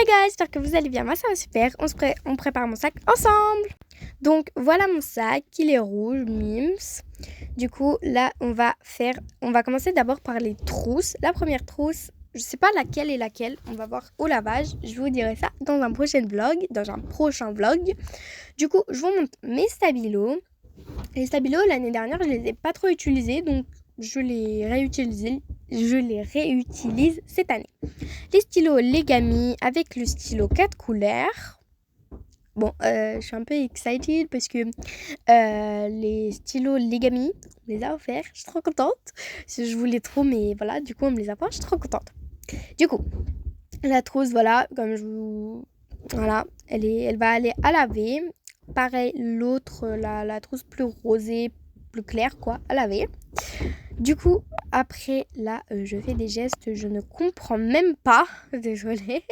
Hi guys, j'espère que vous allez bien, moi ça va super, on prépare mon sac ensemble. Donc voilà mon sac, il est rouge, mims. Du coup là on va commencer d'abord par les trousses. La première trousse, je sais pas laquelle est laquelle, on va voir au lavage. Je vous dirai ça dans un prochain vlog. Du coup je vous montre mes stabilos. Les stabilos l'année dernière je les ai pas trop utilisés, donc je les réutilise cette année. Les stylos Legami avec le stylo 4 couleurs. Bon, je suis un peu excited parce que les stylos Legami, on les a offerts. Je suis trop contente. Je voulais trop, mais voilà, du coup, on me les a pas. Je suis trop contente. Du coup, la trousse, voilà, comme je vous... Voilà, elle va aller à laver. Pareil, l'autre, la trousse plus rosée, plus claire, quoi, à laver. Du coup, après, là, je fais des gestes, je ne comprends même pas. Désolée.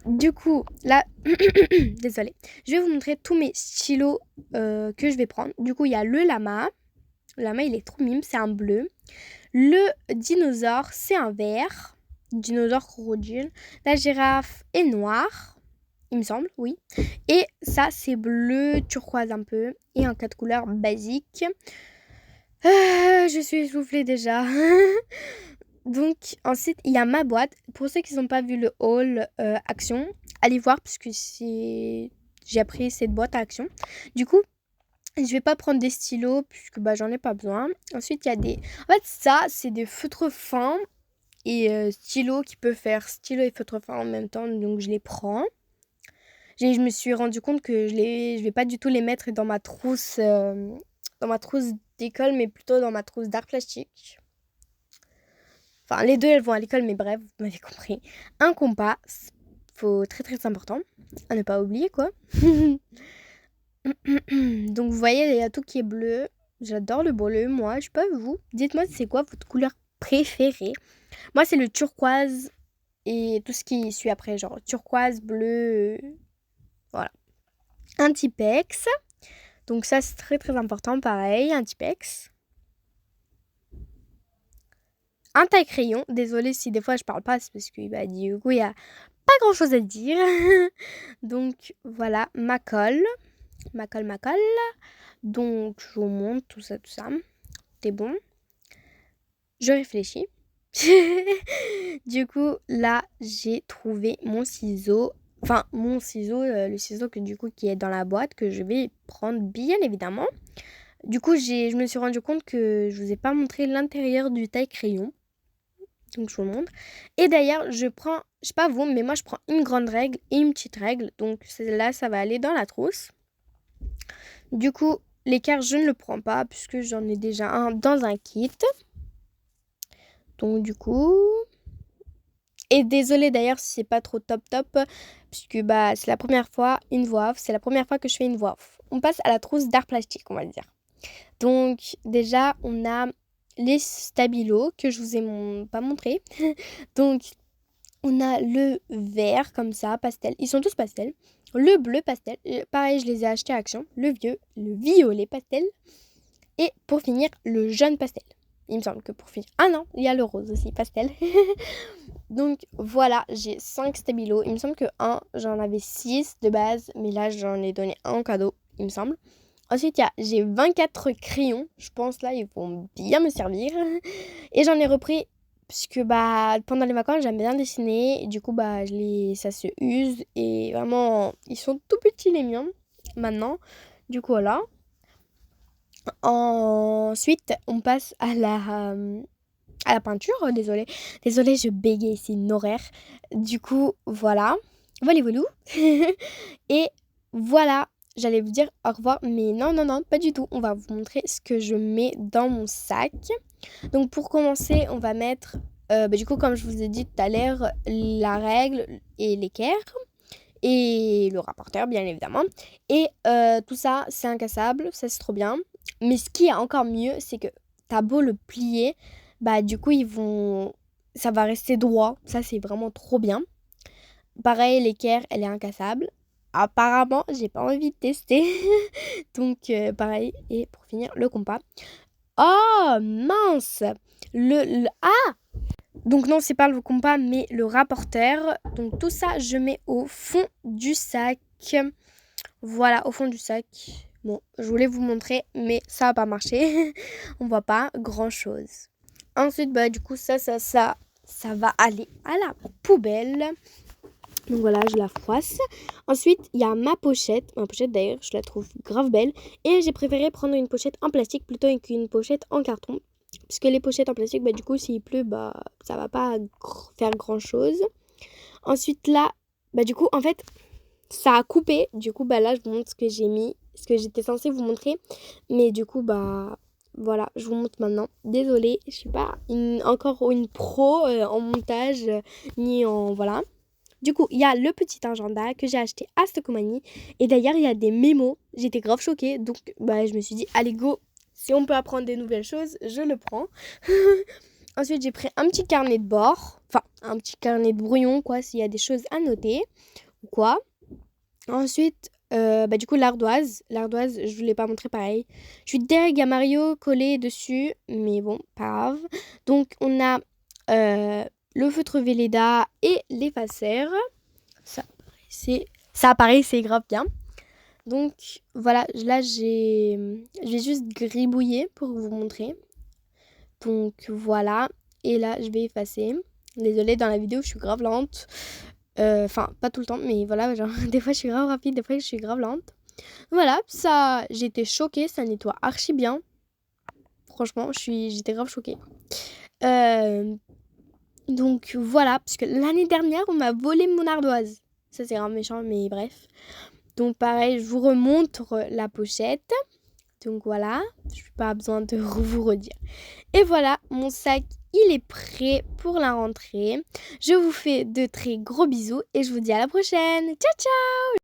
Du coup, là, désolée. Je vais vous montrer tous mes stylos que je vais prendre. Du coup, il y a le lama. Le lama, il est trop mime, c'est un bleu. Le dinosaure, c'est un vert. Dinosaure crocodile. La girafe est noire, il me semble, oui. Et ça, c'est bleu turquoise un peu. Et en 4 couleurs basiques. Je suis essoufflée déjà. Donc ensuite il y a ma boîte. Pour ceux qui n'ont pas vu le haul Action, allez voir parce que j'ai pris cette boîte à Action. Du coup je vais pas prendre des stylos puisque j'en ai pas besoin. Ensuite il y a des... En fait ça c'est des feutres fins et stylos qui peuvent faire stylo et feutre fin en même temps. Donc je les prends. Je me suis rendu compte que je vais pas du tout les mettre dans ma trousse d'école, mais plutôt dans ma trousse d'art plastique. Enfin, les deux, elles vont à l'école, mais bref, vous m'avez compris. Un compas, faut très très important, à ne pas oublier, quoi. Donc, vous voyez, il y a tout qui est bleu. J'adore le bleu, moi. Je sais pas, vous. Dites-moi, c'est quoi votre couleur préférée? Moi, c'est le turquoise et tout ce qui suit après, genre turquoise, bleu, voilà. Un Tipex. Donc ça, c'est très très important, pareil, un Tipex. Un taille-crayon. Désolée si des fois je parle pas, c'est parce que du coup, il y a pas grand-chose à dire. Donc voilà, ma colle. Donc je vous montre tout ça. C'est bon. Je réfléchis. Du coup, là, j'ai trouvé mon ciseau. Enfin, le ciseau qui est dans la boîte, que je vais prendre bien évidemment. Du coup, je me suis rendu compte que je vous ai pas montré l'intérieur du taille-crayon. Donc, je vous montre. Et d'ailleurs, je sais pas vous, mais moi, je prends une grande règle et une petite règle. Donc, celle-là, ça va aller dans la trousse. Du coup, l'équerre, je ne le prends pas puisque j'en ai déjà un dans un kit. Donc, du coup... Et désolée d'ailleurs si c'est pas trop top, puisque c'est la première fois c'est la première fois que je fais une voix off. On passe à la trousse d'art plastique, on va dire. Donc déjà, on a les stabilos que je vous ai pas montré. Donc, on a le vert comme ça, pastel. Ils sont tous pastels. Le bleu pastel. Pareil, je les ai achetés à Action. Le violet pastel. Et pour finir, le jaune pastel. Il me semble que pour finir... Ah non, il y a le rose aussi, pastel. Donc voilà, j'ai 5 stabilos. Il me semble que j'en avais 6 de base. Mais là, j'en ai donné un en cadeau, il me semble. Ensuite, j'ai 24 crayons. Je pense là, ils vont bien me servir. Et j'en ai repris puisque pendant les vacances, j'aime bien dessiner. Et du coup, ça se use. Et vraiment, ils sont tout petits les miens maintenant. Du coup, voilà. Ensuite, on passe à la peinture. Désolée, je bégaye, c'est une horaire. Du coup, voilà. Voilà. Et voilà. J'allais vous dire au revoir, mais non, pas du tout. On va vous montrer ce que je mets dans mon sac. Donc pour commencer, on va mettre, du coup, comme je vous ai dit tout à l'heure, la règle et l'équerre. Et le rapporteur, bien évidemment. Et tout ça, c'est incassable, ça c'est trop bien. Mais ce qui est encore mieux, c'est que t'as beau le plier, du coup, ça va rester droit. Ça, c'est vraiment trop bien. Pareil, l'équerre, elle est incassable. Apparemment, j'ai pas envie de tester. Donc, pareil. Et pour finir, le compas. Oh, mince! Ah! Donc non, c'est pas le compas, mais le rapporteur. Donc tout ça, je mets au fond du sac. Voilà, au fond du sac. Bon, je voulais vous montrer, mais ça n'a pas marché. On voit pas grand-chose. Ensuite, bah du coup, ça va aller à la poubelle. Donc voilà, je la froisse. Ensuite, il y a ma pochette. Ma pochette, d'ailleurs, je la trouve grave belle. Et j'ai préféré prendre une pochette en plastique plutôt qu'une pochette en carton. Puisque les pochettes en plastique, bah du coup, s'il pleut, bah ça va pas faire grand-chose. Ensuite, là, bah du coup, en fait, ça a coupé. Du coup, bah là, je vous montre ce que j'ai mis. Ce que j'étais censée vous montrer. Mais du coup, bah voilà, je vous montre maintenant. Désolée, je suis pas encore une pro en montage, ni en... Voilà. Du coup, il y a le petit agenda que j'ai acheté à Stocomanie. Et d'ailleurs, il y a des mémos. J'étais grave choquée. Donc, bah, je me suis dit, allez, go. Si on peut apprendre des nouvelles choses, je le prends. Ensuite, j'ai pris un petit carnet de bord. Enfin, un petit carnet de brouillon, quoi, s'il y a des choses à noter. Ou quoi. Ensuite, bah, du coup, l'ardoise. L'ardoise, je ne vous l'ai pas montré pareil. Je suis derrière à Mario collé dessus. Mais bon, pas grave. Donc, on a le feutre Velleda et l'effaceur. Ça apparaît, c'est grave bien. Donc voilà, là je vais juste gribouiller pour vous montrer. Donc voilà, et là je vais effacer. Désolée, dans la vidéo je suis grave lente. Enfin, pas tout le temps, mais voilà, genre des fois je suis grave rapide, des fois je suis grave lente. Voilà, ça, j'étais choquée, ça nettoie archi bien. Franchement, j'étais grave choquée. Donc voilà, parce que l'année dernière on m'a volé mon ardoise. Ça c'est grave méchant, mais bref. Donc pareil, je vous remontre la pochette. Donc voilà, je n'ai pas besoin de vous redire. Et voilà, mon sac, il est prêt pour la rentrée. Je vous fais de très gros bisous et je vous dis à la prochaine. Ciao, ciao!